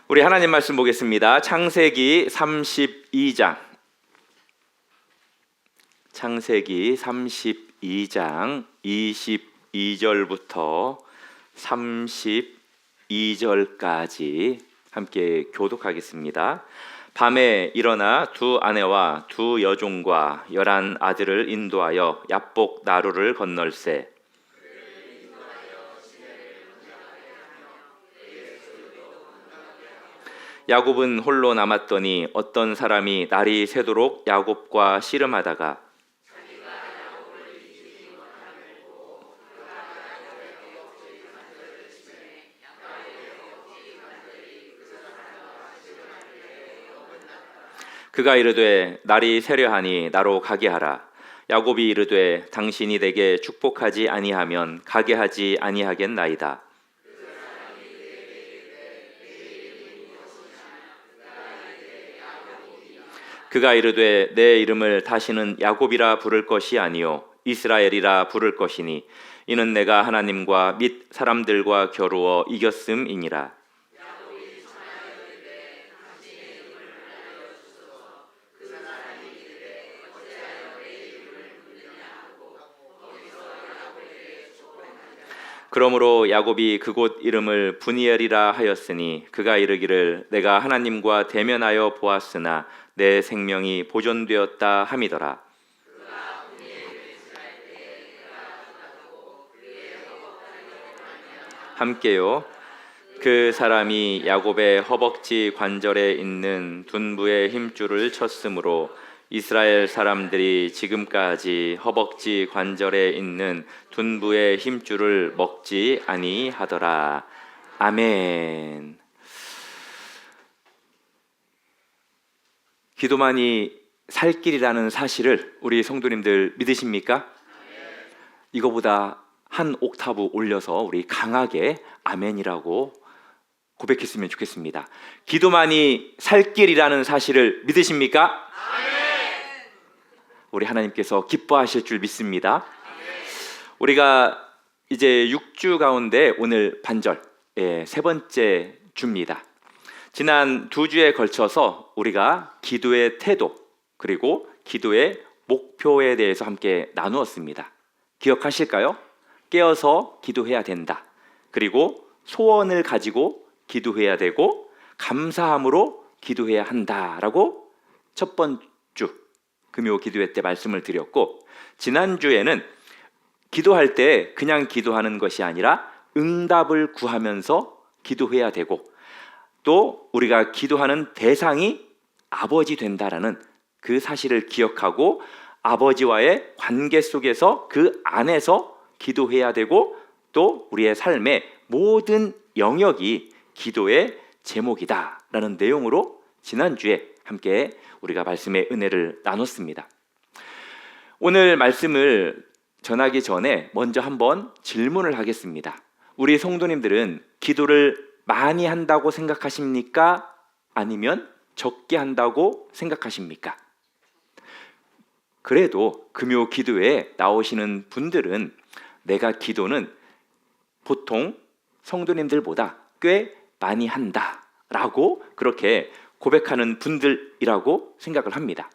우리 하나님 말씀 보겠습니다. 창세기 32장. 창세기 32장 22절부터 32절까지 함께 교독하겠습니다. 밤에 일어나 두 아내와 두 여종과 11 아들을 인도하여 야복 나루를 건널세. 야곱은 홀로 남았더니 어떤 사람이 날이 새도록 야곱과 씨름하다가 그가 이르되 날이 새려하니 나로 가게 하라. 야곱이 이르되 당신이 내게 축복하지 아니하면 가게 하지 아니하겠나이다. 그가 이르되 내 이름을 다시는 야곱이라 부를 것이 아니요 이스라엘이라 부를 것이니 이는 내가 하나님과 및 사람들과 겨루어 이겼음이니라. 그러므로 야곱이 그곳 이름을 브니엘이라 하였으니 그가 이르기를 내가 하나님과 대면하여 보았으나 내 생명이 보존되었다 함이더라. 함께요. 그 사람이 야곱의 허벅지 관절에 있는 둔부의 힘줄을 쳤으므로 이스라엘 사람들이 지금까지 허벅지 관절에 있는 둔부의 힘줄을 먹지 아니하더라. 아멘. 기도만이 살 길이라는 사실을 우리 성도님들 믿으십니까? 이거보다 한 옥타브 올려서 우리 강하게 아멘이라고 고백했으면 좋겠습니다. 기도만이 살 길이라는 사실을 믿으십니까? 우리 하나님께서 기뻐하실 줄 믿습니다. 우리가 이제 6주 가운데 오늘 반절, 세 번째 주입니다. 지난 2주에 걸쳐서 우리가 기도의 태도 그리고 기도의 목표에 대해서 함께 나누었습니다. 기억하실까요? 깨어서 기도해야 된다. 그리고 소원을 가지고 기도해야 되고 감사함으로 기도해야 한다라고 첫 번째 금요 기도회 때 말씀을 드렸고, 지난주에는 기도할 때 그냥 기도하는 것이 아니라 응답을 구하면서 기도해야 되고 또 우리가 기도하는 대상이 아버지 된다라는 그 사실을 기억하고 아버지와의 관계 속에서 그 안에서 기도해야 되고 또 우리의 삶의 모든 영역이 기도의 제목이다라는 내용으로 지난주에 함께 우리가 말씀의 은혜를 나눴습니다. 오늘 말씀을 전하기 전에 먼저 한번 질문을 하겠습니다. 우리 성도님들은 기도를 많이 한다고 생각하십니까? 아니면 적게 한다고 생각하십니까? 그래도 금요 기도에 나오시는 분들은 내가 기도는 보통 성도님들보다 꽤 많이 한다라고 그렇게 고백하는 분들이라고 생각을 합니다.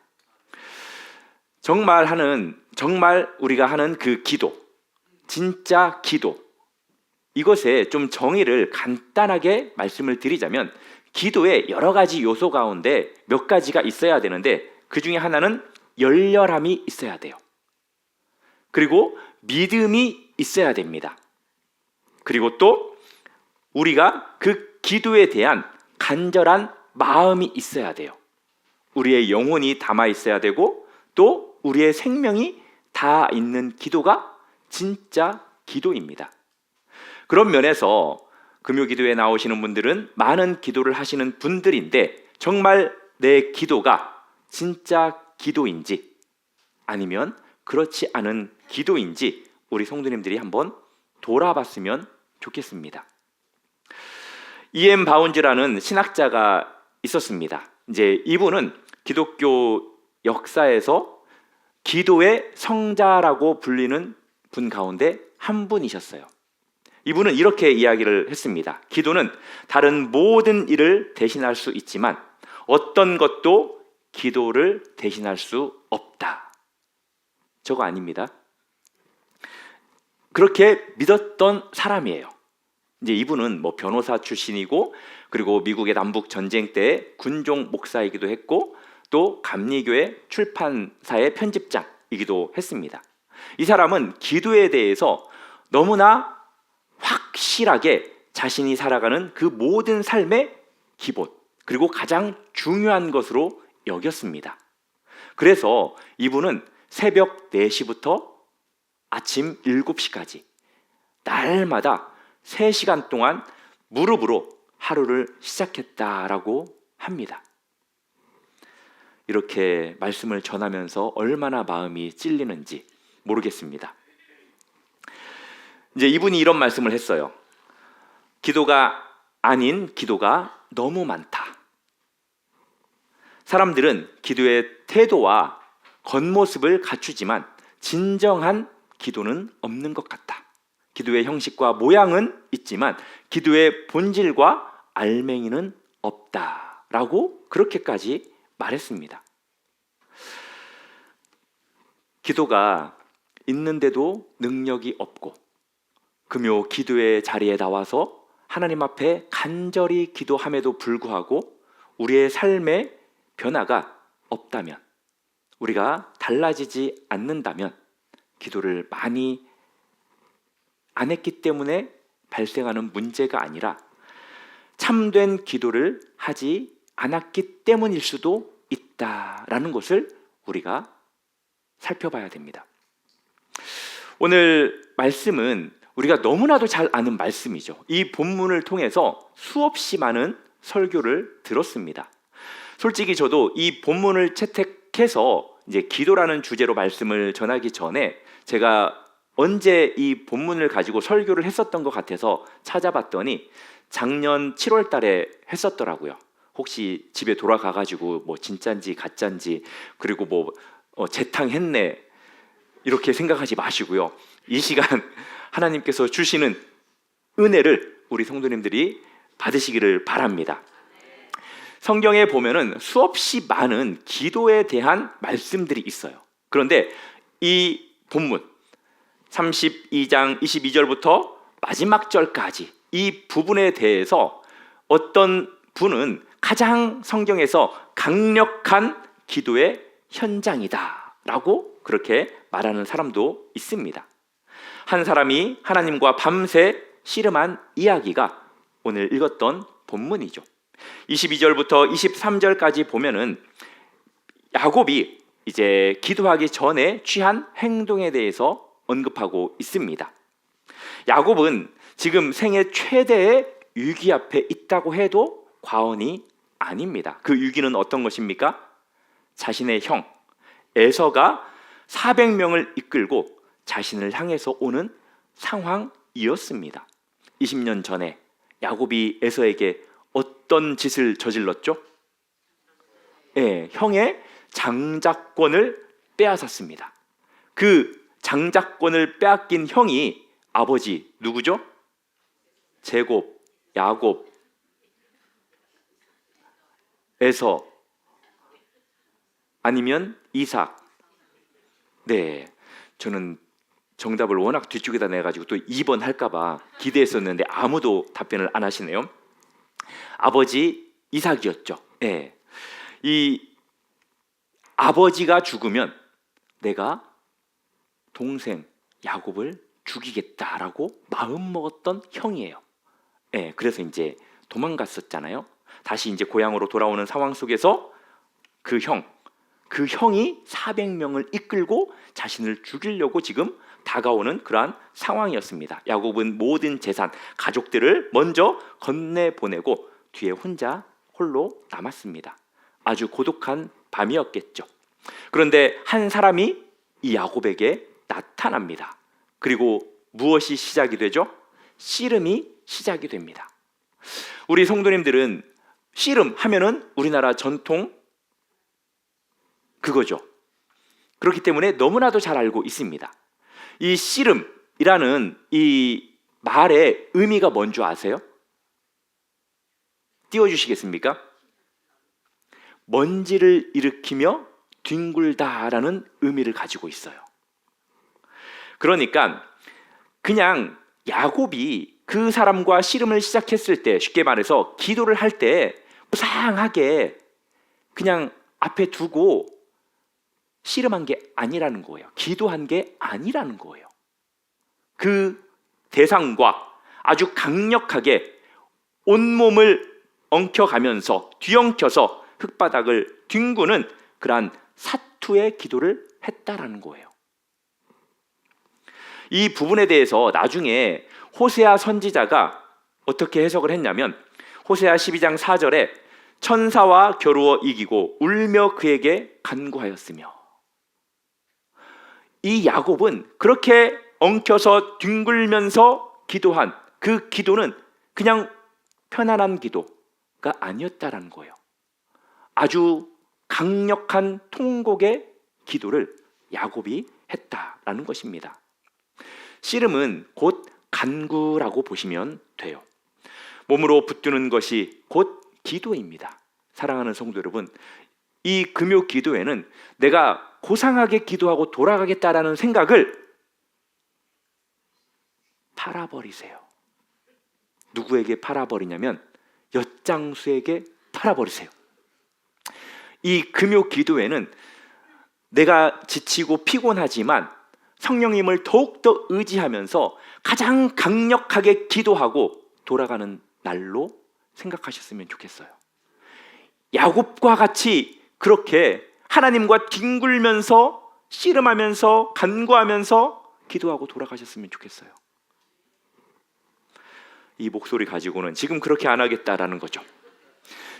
정말 우리가 하는 그 기도, 진짜 기도, 이것에 좀 정의를 간단하게 말씀을 드리자면 기도의 여러 가지 요소 가운데 몇 가지가 있어야 되는데 그 중에 하나는 열렬함이 있어야 돼요. 그리고 믿음이 있어야 됩니다. 그리고 또 우리가 그 기도에 대한 간절한 마음이 있어야 돼요. 우리의 영혼이 담아 있어야 되고 또 우리의 생명이 다 있는 기도가 진짜 기도입니다. 그런 면에서 금요 기도에 나오시는 분들은 많은 기도를 하시는 분들인데 정말 내 기도가 진짜 기도인지 아니면 그렇지 않은 기도인지 우리 성도님들이 한번 돌아봤으면 좋겠습니다. E.M. 바운즈라는 신학자가 있었습니다. 이제 이분은 기독교 역사에서 기도의 성자라고 불리는 분 가운데 한 분이셨어요. 이분은 이렇게 이야기를 했습니다. 기도는 다른 모든 일을 대신할 수 있지만 어떤 것도 기도를 대신할 수 없다. 저거 아닙니다. 그렇게 믿었던 사람이에요. 이제 이분은 뭐 변호사 출신이고, 그리고 미국의 남북 전쟁 때 군종 목사이기도 했고, 또 감리교회 출판사의 편집장이기도 했습니다. 이 사람은 기도에 대해서 너무나 확실하게 자신이 살아가는 그 모든 삶의 기본, 그리고 가장 중요한 것으로 여겼습니다. 그래서 이분은 새벽 4시부터 아침 7시까지 날마다 3시간 동안 무릎으로 하루를 시작했다라고 합니다. 이렇게 말씀을 전하면서 얼마나 마음이 찔리는지 모르겠습니다. 이제 이분이 이런 말씀을 했어요. 기도가 아닌 기도가 너무 많다. 사람들은 기도의 태도와 겉모습을 갖추지만 진정한 기도는 없는 것 같다. 기도의 형식과 모양은 있지만 기도의 본질과 알맹이는 없다라고 그렇게까지 말했습니다. 기도가 있는데도 능력이 없고, 금요 기도의 자리에 나와서 하나님 앞에 간절히 기도함에도 불구하고 우리의 삶의 변화가 없다면, 우리가 달라지지 않는다면 기도를 많이 안 했기 때문에 발생하는 문제가 아니라 참된 기도를 하지 않았기 때문일 수도 있다라는 것을 우리가 살펴봐야 됩니다. 오늘 말씀은 우리가 너무나도 잘 아는 말씀이죠. 이 본문을 통해서 수없이 많은 설교를 들었습니다. 솔직히 저도 이 본문을 채택해서 이제 기도라는 주제로 말씀을 전하기 전에 제가 언제 이 본문을 가지고 설교를 했었던 것 같아서 찾아봤더니 작년 7월 달에 했었더라고요. 혹시 집에 돌아가가지고 뭐 진짠지 가짠지, 그리고 뭐 재탕했네 이렇게 생각하지 마시고요. 이 시간 하나님께서 주시는 은혜를 우리 성도님들이 받으시기를 바랍니다. 성경에 보면은 수없이 많은 기도에 대한 말씀들이 있어요. 그런데 이 본문 32장 22절부터 마지막 절까지 이 부분에 대해서 어떤 분은 가장 성경에서 강력한 기도의 현장이다 라고 그렇게 말하는 사람도 있습니다. 한 사람이 하나님과 밤새 씨름한 이야기가 오늘 읽었던 본문이죠. 22절부터 23절까지 보면은 야곱이 이제 기도하기 전에 취한 행동에 대해서 언급하고 있습니다. 야곱은 지금 생애 최대의 위기 앞에 있다고 해도 과언이 아닙니다. 그 위기는 어떤 것입니까? 자신의 형 에서가 400명을 이끌고 자신을 향해서 오는 상황이었습니다. 20년 전에 야곱이 에서에게 어떤 짓을 저질렀죠? 형의 장자권을 빼앗았습니다. 그 장자권을 빼앗긴 형이 아버지 누구죠? 제곱, 야곱, 에서, 아니면 이삭. 네, 저는 정답을 워낙 뒤쪽에다 내가지고 또 2번 할까봐 기대했었는데 아무도 답변을 안 하시네요. 아버지 이삭이었죠. 이 아버지가 죽으면 내가 동생 야곱을 죽이겠다라고 마음먹었던 형이에요. 그래서 이제 도망갔었잖아요. 다시 이제 고향으로 돌아오는 상황 속에서 그 형이 400명을 이끌고 자신을 죽이려고 지금 다가오는 그러한 상황이었습니다. 야곱은 모든 재산, 가족들을 먼저 건네보내고 뒤에 홀로 남았습니다. 아주 고독한 밤이었겠죠. 그런데 한 사람이 이 야곱에게 나타납니다. 그리고 무엇이 시작이 되죠? 씨름이 시작이 됩니다. 우리 성도님들은 씨름 하면은 우리나라 전통 그거죠. 그렇기 때문에 너무나도 잘 알고 있습니다. 이 씨름이라는 이 말의 의미가 뭔 줄 아세요? 띄워주시겠습니까? 먼지를 일으키며 뒹굴다라는 의미를 가지고 있어요. 그러니까 그냥 야곱이 그 사람과 씨름을 시작했을 때, 쉽게 말해서 기도를 할 때 무상하게 그냥 앞에 두고 씨름한 게 아니라는 거예요. 기도한 게 아니라는 거예요. 그 대상과 아주 강력하게 온몸을 엉켜가면서 뒤엉켜서 흙바닥을 뒹구는 그러한 사투의 기도를 했다라는 거예요. 이 부분에 대해서 나중에 호세아 선지자가 어떻게 해석을 했냐면, 호세아 12장 4절에 천사와 겨루어 이기고 울며 그에게 간구하였으며, 이 야곱은 그렇게 엉켜서 뒹굴면서 기도한 그 기도는 그냥 편안한 기도가 아니었다라는 거예요. 아주 강력한 통곡의 기도를 야곱이 했다라는 것입니다. 씨름은 곧 간구라고 보시면 돼요. 몸으로 붙드는 것이 곧 기도입니다. 사랑하는 성도 여러분, 이 금요 기도에는 내가 고상하게 기도하고 돌아가겠다라는 생각을 팔아버리세요. 누구에게 팔아버리냐면 엿장수에게 팔아버리세요. 이 금요 기도에는 내가 지치고 피곤하지만 성령님을 더욱더 의지하면서 가장 강력하게 기도하고 돌아가는 날로 생각하셨으면 좋겠어요. 야곱과 같이 그렇게 하나님과 뒹굴면서 씨름하면서 간구하면서 기도하고 돌아가셨으면 좋겠어요. 이 목소리 가지고는 지금 그렇게 안 하겠다라는 거죠.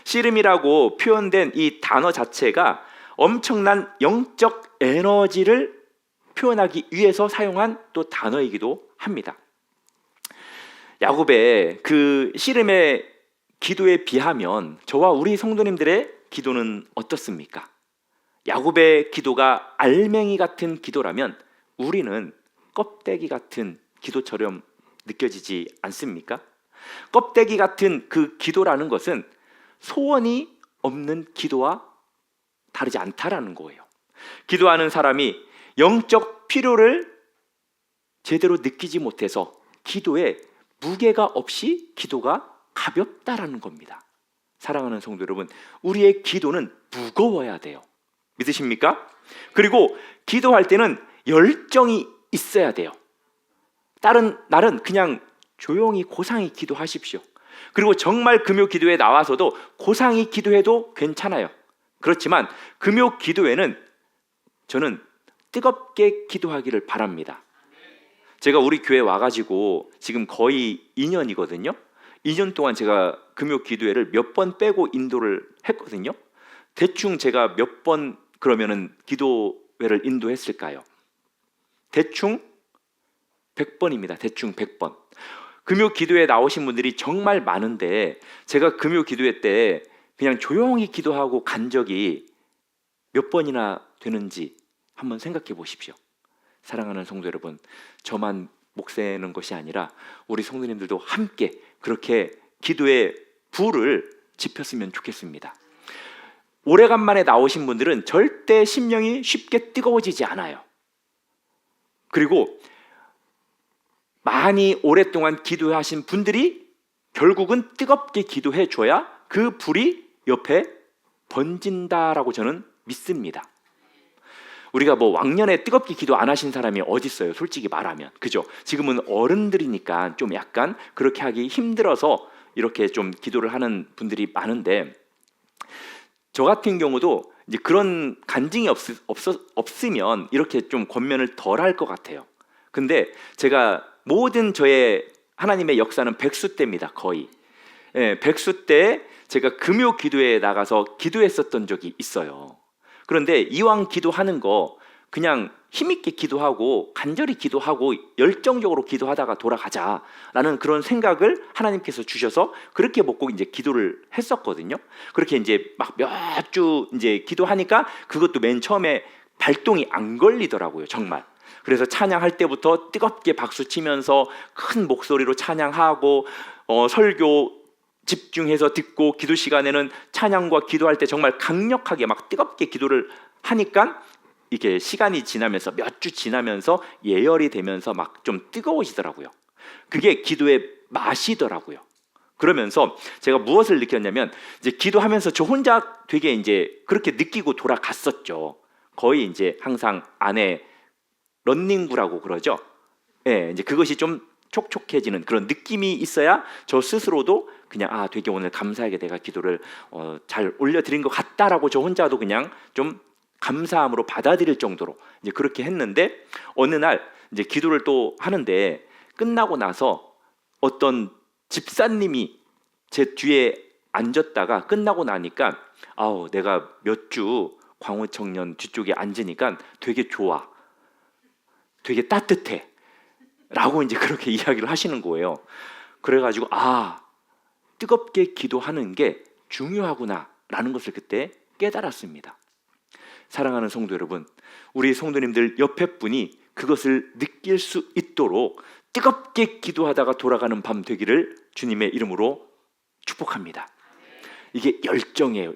씨름이라고 표현된 이 단어 자체가 엄청난 영적 에너지를 표현하기 위해서 사용한 또 단어이기도 합니다. 야곱의 그 씨름의 기도에 비하면 저와 우리 성도님들의 기도는 어떻습니까? 야곱의 기도가 알맹이 같은 기도라면 우리는 껍데기 같은 기도처럼 느껴지지 않습니까? 껍데기 같은 그 기도라는 것은 소원이 없는 기도와 다르지 않다라는 거예요. 기도하는 사람이 영적 필요를 제대로 느끼지 못해서 기도에 무게가 없이 기도가 가볍다라는 겁니다. 사랑하는 성도 여러분, 우리의 기도는 무거워야 돼요. 믿으십니까? 그리고 기도할 때는 열정이 있어야 돼요. 다른 날은 그냥 조용히 고상히 기도하십시오. 그리고 정말 금요 기도에 나와서도 고상히 기도해도 괜찮아요. 그렇지만 금요 기도에는 저는 뜨겁게 기도하기를 바랍니다. 제가 우리 교회 와가지고 지금 거의 2년이거든요. 2년 동안 제가 금요 기도회를 몇 번 빼고 인도를 했거든요. 대충 제가 몇 번 그러면은 기도회를 인도했을까요? 대충 100번입니다. 대충 100번. 금요 기도회에 나오신 분들이 정말 많은데 제가 금요 기도회 때 그냥 조용히 기도하고 간 적이 몇 번이나 되는지 한번 생각해 보십시오. 사랑하는 성도 여러분, 저만 목세는 것이 아니라 우리 성도님들도 함께 그렇게 기도의 불을 지폈으면 좋겠습니다. 오래간만에 나오신 분들은 절대 심령이 쉽게 뜨거워지지 않아요. 그리고 많이 오랫동안 기도하신 분들이 결국은 뜨겁게 기도해 줘야 그 불이 옆에 번진다라고 저는 믿습니다. 우리가 뭐 왕년에 뜨겁게 기도 안 하신 사람이 어디 있어요? 솔직히 말하면. 그죠? 지금은 어른들이니까 좀 약간 그렇게 하기 힘들어서 이렇게 좀 기도를 하는 분들이 많은데, 저 같은 경우도 이제 그런 간증이 없으면 이렇게 좀 권면을 덜 할 것 같아요. 근데 제가 모든 저의 하나님의 역사는 백수 때입니다. 거의. 예, 백수 때 제가 금요 기도회에 나가서 기도했었던 적이 있어요. 그런데 이왕 기도하는 거 그냥 힘있게 기도하고 간절히 기도하고 열정적으로 기도하다가 돌아가자라는 그런 생각을 하나님께서 주셔서 그렇게 먹고 이제 기도를 했었거든요. 그렇게 이제 막 몇 주 이제 기도하니까 그것도 맨 처음에 발동이 안 걸리더라고요. 정말. 그래서 찬양할 때부터 뜨겁게 박수 치면서 큰 목소리로 찬양하고 설교 집중해서 듣고, 기도 시간에는 찬양과 기도할 때 정말 강력하게 막 뜨겁게 기도를 하니까 이게 시간이 지나면서, 몇 주 지나면서 예열이 되면서 막 좀 뜨거워지더라고요. 그게 기도의 맛이더라고요. 그러면서 제가 무엇을 느꼈냐면, 이제 기도하면서 저 혼자 되게 이제 그렇게 느끼고 돌아갔었죠. 거의 이제 항상 안에 런닝구라고 그러죠. 예, 이제 그것이 좀 촉촉해지는 그런 느낌이 있어야 저 스스로도 그냥 되게 오늘 감사하게 내가 기도를 잘 올려드린 것 같다라고 저 혼자도 그냥 좀 감사함으로 받아들일 정도로 이제 그렇게 했는데, 어느 날 이제 기도를 또 하는데 끝나고 나서 어떤 집사님이 제 뒤에 앉았다가 끝나고 나니까 내가 몇 주 광우청년 뒤쪽에 앉으니까 되게 좋아, 되게 따뜻해 라고 이제 그렇게 이야기를 하시는 거예요. 그래가지고 뜨겁게 기도하는 게 중요하구나 라는 것을 그때 깨달았습니다. 사랑하는 성도 여러분, 우리 성도님들 옆에 분이 그것을 느낄 수 있도록 뜨겁게 기도하다가 돌아가는 밤 되기를 주님의 이름으로 축복합니다. 이게 열정이에요.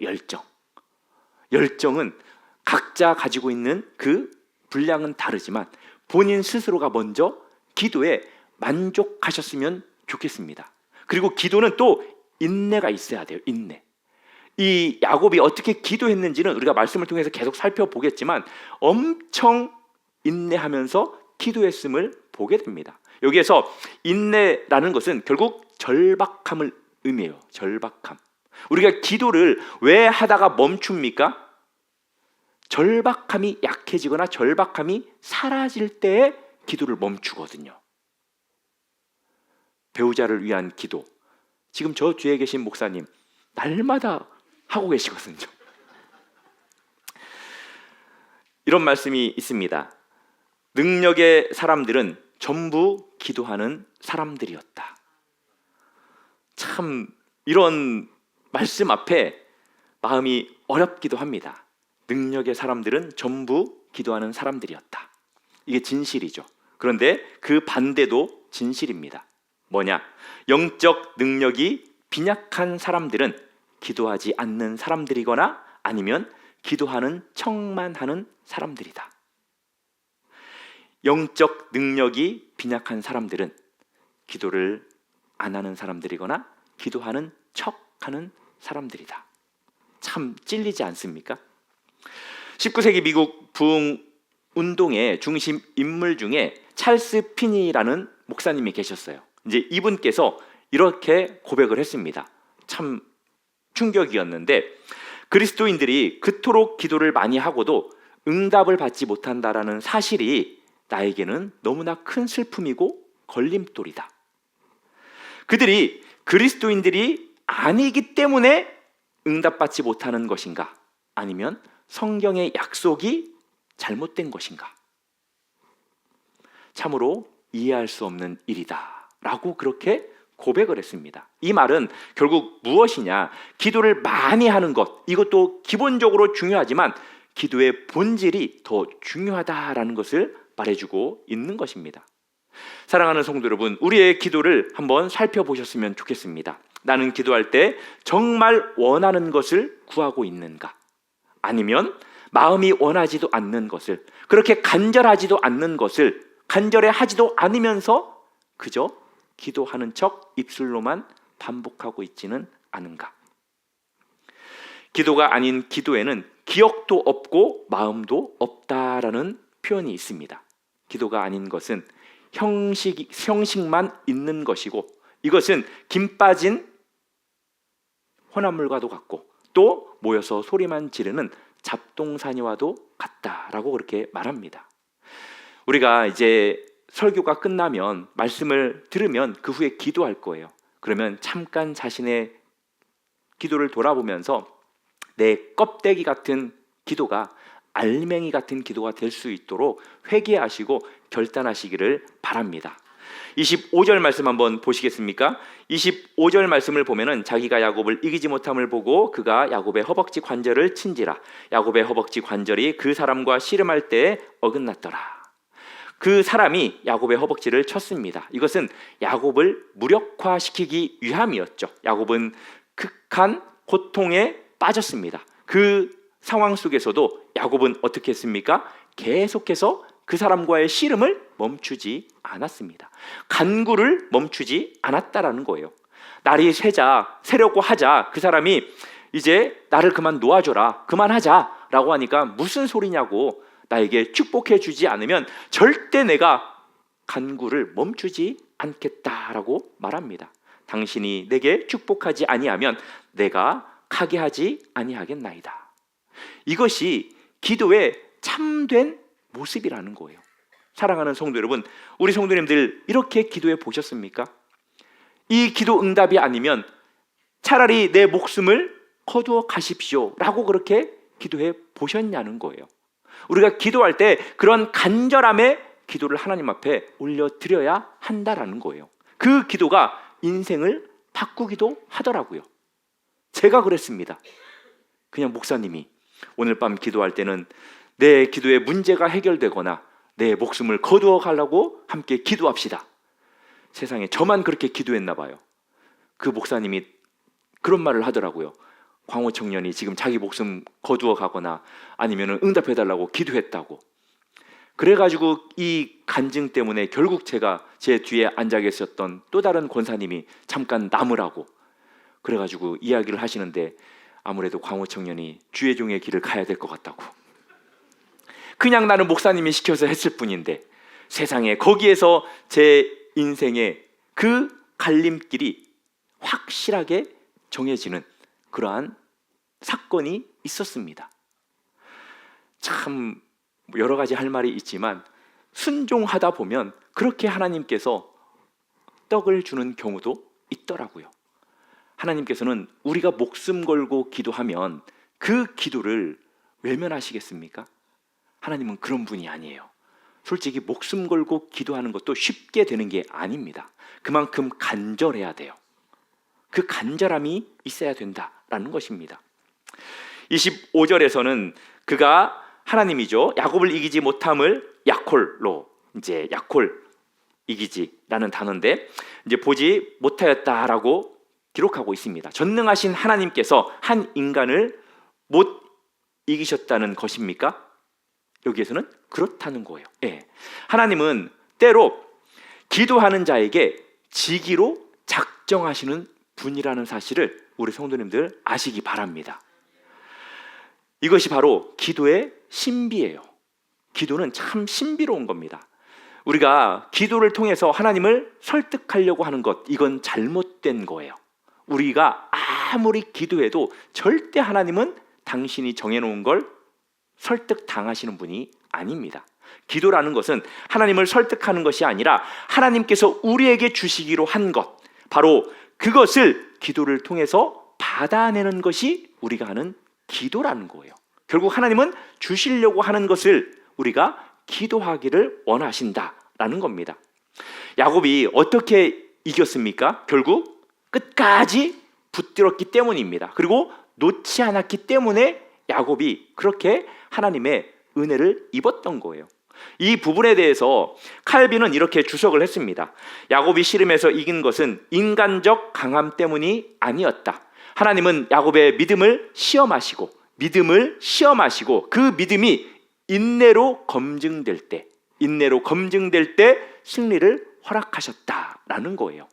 열정은 각자 가지고 있는 그 분량은 다르지만 본인 스스로가 먼저 기도에 만족하셨으면 좋겠습니다. 그리고 기도는 또 인내가 있어야 돼요. 인내. 이 야곱이 어떻게 기도했는지는 우리가 말씀을 통해서 계속 살펴보겠지만 엄청 인내하면서 기도했음을 보게 됩니다. 여기에서 인내라는 것은 결국 절박함을 의미해요. 절박함. 우리가 기도를 왜 하다가 멈춥니까? 절박함이 약해지거나 절박함이 사라질 때에 기도를 멈추거든요. 배우자를 위한 기도, 지금 저 뒤에 계신 목사님 날마다 하고 계시거든요. 이런 말씀이 있습니다. 능력의 사람들은 전부 기도하는 사람들이었다. 참 이런 말씀 앞에 마음이 어렵기도 합니다. 능력의 사람들은 전부 기도하는 사람들이었다. 이게 진실이죠. 그런데 그 반대도 진실입니다. 뭐냐? 영적 능력이 빈약한 사람들은 기도하지 않는 사람들이거나 아니면 기도하는 척만 하는 사람들이다. 영적 능력이 빈약한 사람들은 기도를 안 하는 사람들이거나 기도하는 척하는 사람들이다. 참 찔리지 않습니까? 19세기 미국 부흥 운동의 중심 인물 중에 찰스 피니라는 목사님이 계셨어요. 이제 이분께서 이렇게 고백을 했습니다. 참 충격이었는데, 그리스도인들이 그토록 기도를 많이 하고도 응답을 받지 못한다라는 사실이 나에게는 너무나 큰 슬픔이고 걸림돌이다. 그들이 그리스도인들이 아니기 때문에 응답받지 못하는 것인가? 아니면 성경의 약속이 잘못된 것인가? 참으로 이해할 수 없는 일이다 라고 그렇게 고백을 했습니다. 이 말은 결국 무엇이냐? 기도를 많이 하는 것, 이것도 기본적으로 중요하지만 기도의 본질이 더 중요하다라는 것을 말해주고 있는 것입니다. 사랑하는 성도 여러분, 우리의 기도를 한번 살펴보셨으면 좋겠습니다. 나는 기도할 때 정말 원하는 것을 구하고 있는가? 아니면 마음이 원하지도 않는 것을, 그렇게 간절하지도 않는 것을 간절해 하지도 않으면서 그저 기도하는 척 입술로만 반복하고 있지는 않은가? 기도가 아닌 기도에는 기억도 없고 마음도 없다라는 표현이 있습니다. 기도가 아닌 것은 형식만 있는 것이고, 이것은 김 빠진 혼합물과도 같고 또 모여서 소리만 지르는 잡동사니와도 같다라고 그렇게 말합니다. 우리가 이제 설교가 끝나면 말씀을 들으면 그 후에 기도할 거예요. 그러면 잠깐 자신의 기도를 돌아보면서 내 껍데기 같은 기도가 알맹이 같은 기도가 될 수 있도록 회개하시고 결단하시기를 바랍니다. 25절 말씀 한번 보시겠습니까? 25절 말씀을 보면은 자기가 야곱을 이기지 못함을 보고 그가 야곱의 허벅지 관절을 친지라 야곱의 허벅지 관절이 그 사람과 씨름할 때에 어긋났더라. 그 사람이 야곱의 허벅지를 쳤습니다. 이것은 야곱을 무력화시키기 위함이었죠. 야곱은 극한 고통에 빠졌습니다. 그 상황 속에서도 야곱은 어떻게 했습니까? 계속해서 그 사람과의 씨름을 멈추지 않았습니다. 간구를 멈추지 않았다라는 거예요. 날이 새려고 하자 그 사람이 이제 나를 그만 놓아줘라, 그만하자라고 하니까 무슨 소리냐고, 나에게 축복해 주지 않으면 절대 내가 간구를 멈추지 않겠다라고 말합니다. 당신이 내게 축복하지 아니하면 내가 가게 하지 아니하겠나이다. 이것이 기도의 참된 모습이라는 거예요. 사랑하는 성도 여러분, 우리 성도님들 이렇게 기도해 보셨습니까? 이 기도 응답이 아니면 차라리 내 목숨을 거두어 가십시오 라고 그렇게 기도해 보셨냐는 거예요. 우리가 기도할 때 그런 간절함의 기도를 하나님 앞에 올려드려야 한다라는 거예요. 그 기도가 인생을 바꾸기도 하더라고요. 제가 그랬습니다. 그냥 목사님이 오늘 밤 기도할 때는 내 기도의 문제가 해결되거나 내 목숨을 거두어 가려고 함께 기도합시다. 세상에 저만 그렇게 기도했나 봐요. 그 목사님이 그런 말을 하더라고요. 광호 청년이 지금 자기 목숨 거두어 가거나 아니면 응답해 달라고 기도했다고. 그래가지고 이 간증 때문에 결국 제가 제 뒤에 앉아 계셨던 또 다른 권사님이 잠깐 남으라고 그래가지고 이야기를 하시는데, 아무래도 광호 청년이 주의 종의 길을 가야 될 것 같다고. 그냥 나는 목사님이 시켜서 했을 뿐인데 세상에 거기에서 제 인생의 그 갈림길이 확실하게 정해지는 그러한 사건이 있었습니다. 참 여러 가지 할 말이 있지만 순종하다 보면 그렇게 하나님께서 떡을 주는 경우도 있더라고요. 하나님께서는 우리가 목숨 걸고 기도하면 그 기도를 외면하시겠습니까? 하나님은 그런 분이 아니에요. 솔직히 목숨 걸고 기도하는 것도 쉽게 되는 게 아닙니다. 그만큼 간절해야 돼요. 그 간절함이 있어야 된다라는 것입니다. 25절에서는 그가 하나님이죠. 야곱을 이기지 못함을 야콜로, 이제 야콜 이기지라는 단어인데 이제 보지 못하였다라고 기록하고 있습니다. 전능하신 하나님께서 한 인간을 못 이기셨다는 것입니까? 여기에서는 그렇다는 거예요. 예. 하나님은 때로 기도하는 자에게 지기로 작정하시는 분이라는 사실을 우리 성도님들 아시기 바랍니다. 이것이 바로 기도의 신비예요. 기도는 참 신비로운 겁니다. 우리가 기도를 통해서 하나님을 설득하려고 하는 것, 이건 잘못된 거예요. 우리가 아무리 기도해도 절대 하나님은 당신이 정해놓은 걸 설득당하시는 분이 아닙니다. 기도라는 것은 하나님을 설득하는 것이 아니라 하나님께서 우리에게 주시기로 한 것, 바로 그것을 기도를 통해서 받아내는 것이 우리가 하는 기도라는 거예요. 결국 하나님은 주시려고 하는 것을 우리가 기도하기를 원하신다라는 겁니다. 야곱이 어떻게 이겼습니까? 결국 끝까지 붙들었기 때문입니다. 그리고 놓지 않았기 때문에 야곱이 그렇게 하나님의 은혜를 입었던 거예요. 이 부분에 대해서 칼빈은 이렇게 주석을 했습니다. 야곱이 씨름에서 이긴 것은 인간적 강함 때문이 아니었다. 하나님은 야곱의 믿음을 시험하시고 그 믿음이 인내로 검증될 때 승리를 허락하셨다라는 거예요.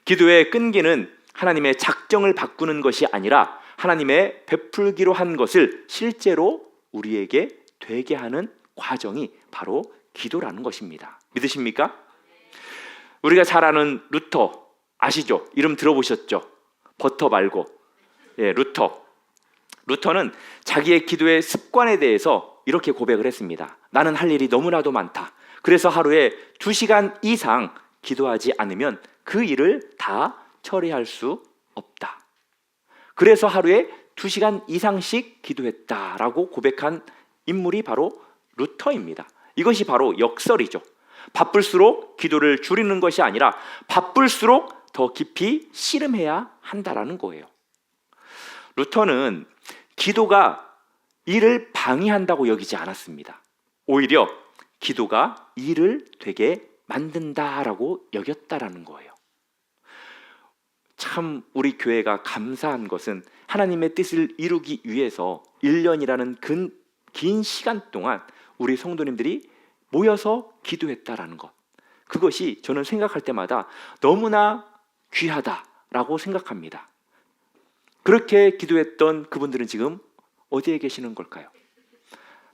기도의 끈기는 하나님의 작정을 바꾸는 것이 아니라 하나님의 베풀기로 한 것을 실제로 우리에게 되게 하는 과정이 바로 기도라는 것입니다. 믿으십니까? 우리가 잘 아는 루터 아시죠? 이름 들어보셨죠? 버터 말고 루터는 자기의 기도의 습관에 대해서 이렇게 고백을 했습니다. 나는 할 일이 너무나도 많다. 그래서 하루에 2시간 이상 기도하지 않으면 그 일을 다 처리할 수 없다. 그래서 하루에 2시간 이상씩 기도했다라고 고백한 인물이 바로 루터입니다. 이것이 바로 역설이죠. 바쁠수록 기도를 줄이는 것이 아니라 바쁠수록 더 깊이 씨름해야 한다라는 거예요. 루터는 기도가 일을 방해한다고 여기지 않았습니다. 오히려 기도가 일을 되게 만든다라고 여겼다라는 거예요. 참 우리 교회가 감사한 것은 하나님의 뜻을 이루기 위해서 1년이라는 긴 시간 동안 우리 성도님들이 모여서 기도했다라는 것. 그것이 저는 생각할 때마다 너무나 귀하다라고 생각합니다. 그렇게 기도했던 그분들은 지금 어디에 계시는 걸까요?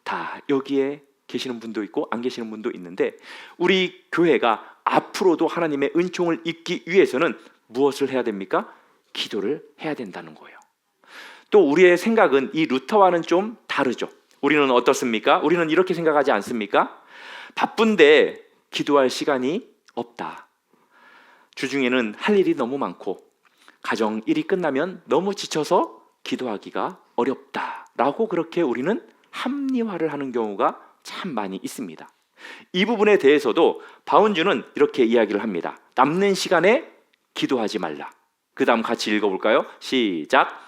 다 여기에 계시는 분도 있고 안 계시는 분도 있는데, 우리 교회가 앞으로도 하나님의 은총을 입기 위해서는 무엇을 해야 됩니까? 기도를 해야 된다는 거예요. 또 우리의 생각은 이 루터와는 좀 다르죠. 우리는 어떻습니까? 우리는 이렇게 생각하지 않습니까? 바쁜데 기도할 시간이 없다. 주중에는 할 일이 너무 많고 가정 일이 끝나면 너무 지쳐서 기도하기가 어렵다라고 그렇게 우리는 합리화를 하는 경우가 참 많이 있습니다. 이 부분에 대해서도 바운주는 이렇게 이야기를 합니다. 남는 시간에 기도하지 말라. 그 다음 같이 읽어볼까요? 시작.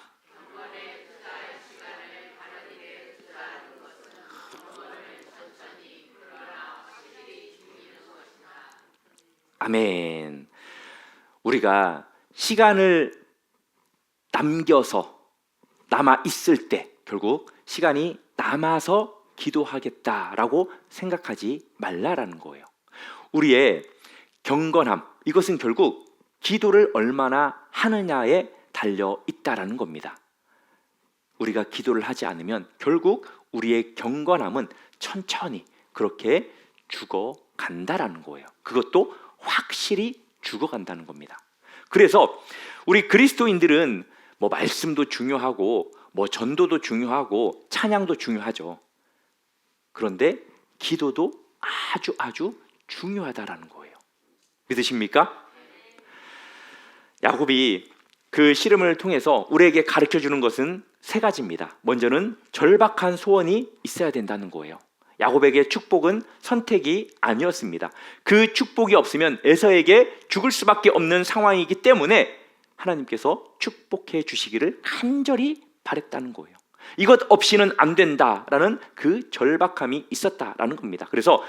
아멘. 우리가 시간을 남겨서 남아 있을 때 결국 시간이 남아서 기도하겠다라고 생각하지 말라라는 거예요. 우리의 경건함, 이것은 결국 기도를 얼마나 하느냐에 달려 있다라는 겁니다. 우리가 기도를 하지 않으면 결국 우리의 경건함은 천천히 그렇게 죽어간다라는 거예요. 그것도 확실히 죽어간다는 겁니다. 그래서 우리 그리스도인들은 뭐 말씀도 중요하고 뭐 전도도 중요하고 찬양도 중요하죠. 그런데 기도도 아주 중요하다라는 거예요. 믿으십니까? 야곱이 그 씨름을 통해서 우리에게 가르쳐 주는 것은 세 가지입니다. 먼저는 절박한 소원이 있어야 된다는 거예요. 야곱에게 축복은 선택이 아니었습니다. 그 축복이 없으면 에서에게 죽을 수밖에 없는 상황이기 때문에 하나님께서 축복해 주시기를 간절히 바랬다는 거예요. 이것 없이는 안 된다라는 그 절박함이 있었다라는 겁니다. 그래서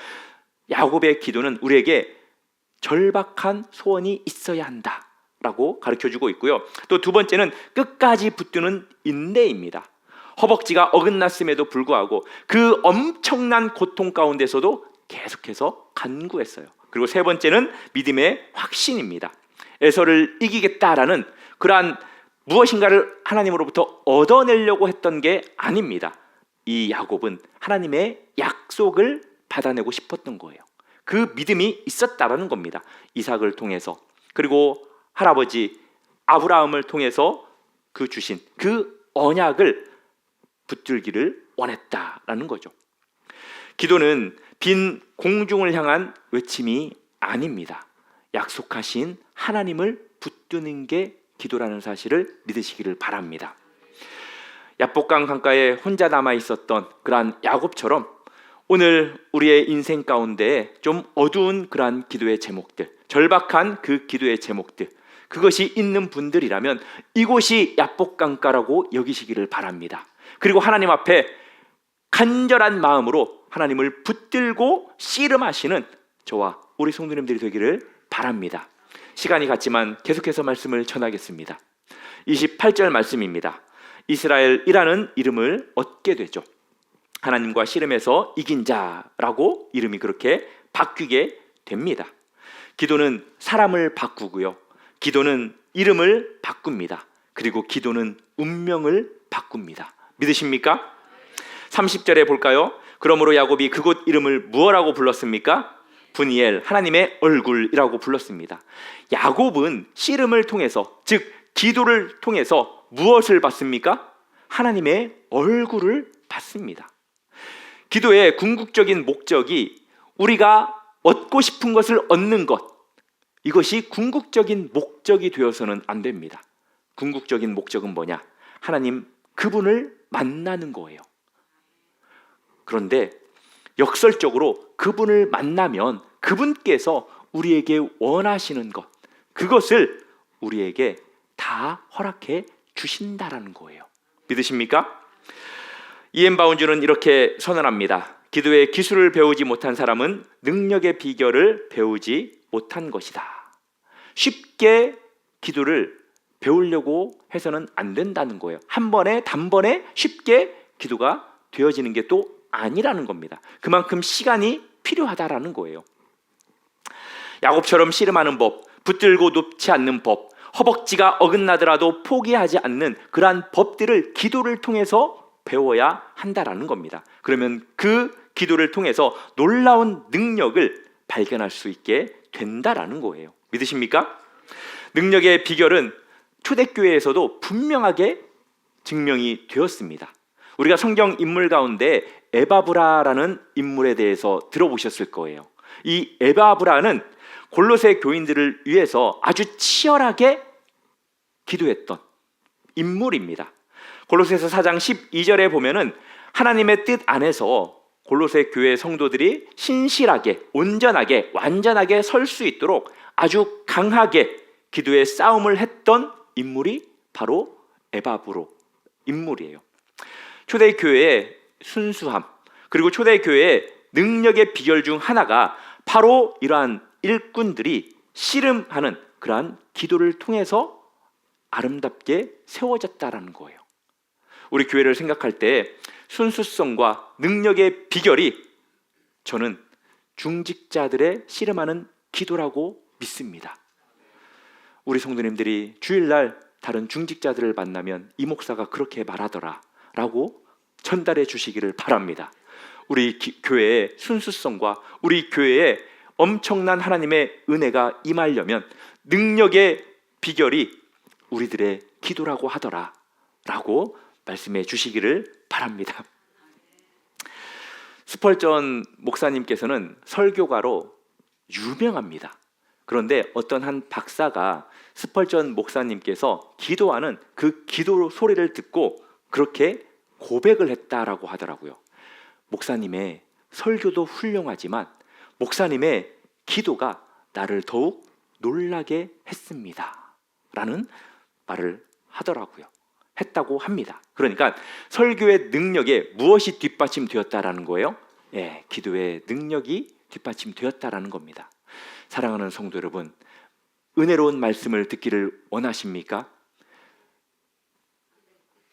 야곱의 기도는 우리에게 절박한 소원이 있어야 한다라고 가르쳐주고 있고요. 또 두 번째는 끝까지 붙드는 인내입니다. 허벅지가 어긋났음에도 불구하고 그 엄청난 고통 가운데서도 계속해서 간구했어요. 그리고 세 번째는 믿음의 확신입니다. 에서를 이기겠다라는 그러한 무엇인가를 하나님으로부터 얻어내려고 했던 게 아닙니다. 이 야곱은 하나님의 약속을 받아내고 싶었던 거예요. 그 믿음이 있었다라는 겁니다. 이삭을 통해서, 그리고 할아버지 아브라함을 통해서 그 주신 그 언약을 붙들기를 원했다라는 거죠. 기도는 빈 공중을 향한 외침이 아닙니다. 약속하신 하나님을 붙드는 게 기도라는 사실을 믿으시기를 바랍니다. 야복강 강가에 혼자 남아 있었던 그러한 야곱처럼 오늘 우리의 인생 가운데 좀 어두운 그러한 기도의 제목들, 절박한 그 기도의 제목들, 그것이 있는 분들이라면 이곳이 야복강가라고 여기시기를 바랍니다. 그리고 하나님 앞에 간절한 마음으로 하나님을 붙들고 씨름하시는 저와 우리 성도님들이 되기를 바랍니다. 시간이 갔지만 계속해서 말씀을 전하겠습니다. 28절 말씀입니다. 이스라엘이라는 이름을 얻게 되죠. 하나님과 씨름해서 이긴 자라고 이름이 그렇게 바뀌게 됩니다. 기도는 사람을 바꾸고요. 기도는 이름을 바꿉니다. 그리고 기도는 운명을 바꿉니다. 믿으십니까? 30절에 볼까요? 그러므로 야곱이 그곳 이름을 무엇라고 불렀습니까? 분이엘, 하나님의 얼굴이라고 불렀습니다. 야곱은 씨름을 통해서, 즉 기도를 통해서 무엇을 받습니까? 하나님의 얼굴을 받습니다. 기도의 궁극적인 목적이 우리가 얻고 싶은 것을 얻는 것, 이것이 궁극적인 목적이 되어서는 안 됩니다. 궁극적인 목적은 뭐냐? 하나님 그분을 만나는 거예요. 그런데 역설적으로 그분을 만나면 그분께서 우리에게 원하시는 것, 그것을 우리에게 다 허락해 주신다라는 거예요. 믿으십니까? 이엔 바운주는 이렇게 선언합니다. 기도의 기술을 배우지 못한 사람은 능력의 비결을 배우지 못한 것이다. 쉽게 기도를 배우려고 해서는 안 된다는 거예요. 한 번에 단번에 쉽게 기도가 되어지는 게 또 아니라는 겁니다. 그만큼 시간이 필요하다라는 거예요. 야곱처럼 씨름하는 법, 붙들고 놓지 않는 법, 허벅지가 어긋나더라도 포기하지 않는 그러한 법들을 기도를 통해서 배워야 한다라는 겁니다. 그러면 그 기도를 통해서 놀라운 능력을 발견할 수 있게 된다라는 거예요. 믿으십니까? 능력의 비결은 초대교회에서도 분명하게 증명이 되었습니다. 우리가 성경 인물 가운데 에바브라라는 인물에 대해서 들어보셨을 거예요. 이 에바브라는 골로새 교인들을 위해서 아주 치열하게 기도했던 인물입니다. 골로새서 4장 12절에 보면은 하나님의 뜻 안에서 골로새 교회 성도들이 신실하게, 온전하게, 완전하게 설 수 있도록 아주 강하게 기도의 싸움을 했던 인물이 바로 에바브로 인물이에요. 초대교회의 순수함, 그리고 초대교회의 능력의 비결 중 하나가 바로 이러한 일꾼들이 씨름하는 그러한 기도를 통해서 아름답게 세워졌다라는 거예요. 우리 교회를 생각할 때 순수성과 능력의 비결이 저는 중직자들의 씨름하는 기도라고 믿습니다. 우리 성도님들이 주일날 다른 중직자들을 만나면 이 목사가 그렇게 말하더라 라고 전달해 주시기를 바랍니다. 우리 교회의 순수성과 우리 교회의 엄청난 하나님의 은혜가 임하려면 능력의 비결이 우리들의 기도라고 하더라 라고 말씀해 주시기를 바랍니다. 스펄전 목사님께서는 설교가로 유명합니다. 그런데 어떤 한 박사가 스펄전 목사님께서 기도하는 그 기도 소리를 듣고 그렇게 고백을 했다라고 하더라고요. 목사님의 설교도 훌륭하지만 목사님의 기도가 나를 더욱 놀라게 했습니다 라는 말을 하더라고요. 했다고 합니다. 그러니까 설교의 능력에 무엇이 뒷받침되었다라는 거예요? 예, 기도의 능력이 뒷받침되었다라는 겁니다. 사랑하는 성도 여러분, 은혜로운 말씀을 듣기를 원하십니까?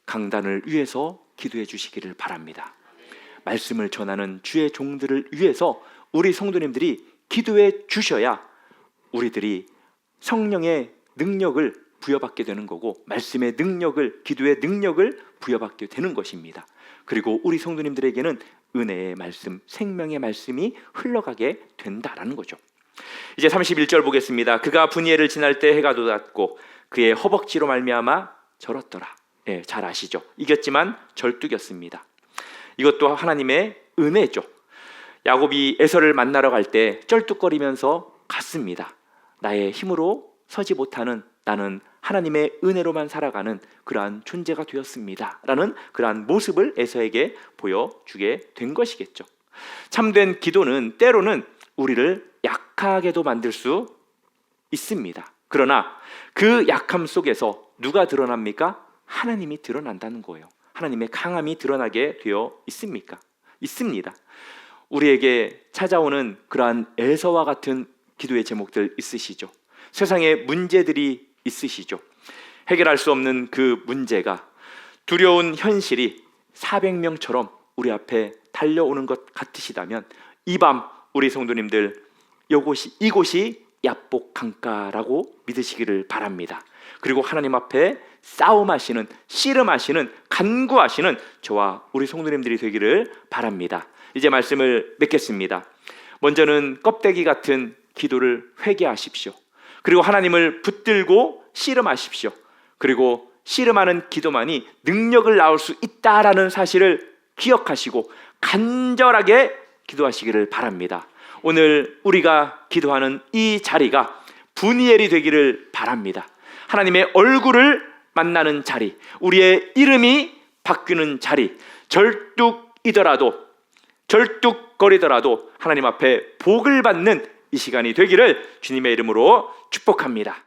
강단을 위해서 기도해 주시기를 바랍니다. 말씀을 전하는 주의 종들을 위해서 우리 성도님들이 기도해 주셔야 우리들이 성령의 능력을 부여받게 되는 거고 말씀의 능력을, 기도의 능력을 부여받게 되는 것입니다. 그리고 우리 성도님들에게는 은혜의 말씀, 생명의 말씀이 흘러가게 된다라는 거죠. 이제 31절 보겠습니다. 그가 분이엘을 지날 때 해가 돋았고 그의 허벅지로 말미암아 절었더라. 예, 잘 아시죠? 이겼지만 절뚝였습니다. 이것도 하나님의 은혜죠. 야곱이 에서를 만나러 갈 때 쩔뚝거리면서 갔습니다. 나의 힘으로 서지 못하는 나는 하나님의 은혜로만 살아가는 그러한 존재가 되었습니다 라는 그러한 모습을 에서에게 보여주게 된 것이겠죠. 참된 기도는 때로는 우리를 약하게도 만들 수 있습니다. 그러나 그 약함 속에서 누가 드러납니까? 하나님이 드러난다는 거예요. 하나님의 강함이 드러나게 되어 있습니까? 있습니다. 우리에게 찾아오는 그러한 에서와 같은 기도의 제목들 있으시죠? 세상에 문제들이 있으시죠? 해결할 수 없는 그 문제가, 두려운 현실이 400명처럼 우리 앞에 달려오는 것 같으시다면 이 밤 우리 성도님들 이곳이 야복 강가라고 믿으시기를 바랍니다. 그리고 하나님 앞에 싸움하시는, 씨름하시는, 간구하시는 저와 우리 성도님들이 되기를 바랍니다. 이제 말씀을 맺겠습니다. 먼저는 껍데기 같은 기도를 회개하십시오. 그리고 하나님을 붙들고 씨름하십시오. 그리고 씨름하는 기도만이 능력을 낳을 수 있다라는 사실을 기억하시고 간절하게 기도하시기를 바랍니다. 오늘 우리가 기도하는 이 자리가 분이엘이 되기를 바랍니다. 하나님의 얼굴을 만나는 자리, 우리의 이름이 바뀌는 자리, 절뚝거리더라도 하나님 앞에 복을 받는 이 시간이 되기를 주님의 이름으로 축복합니다.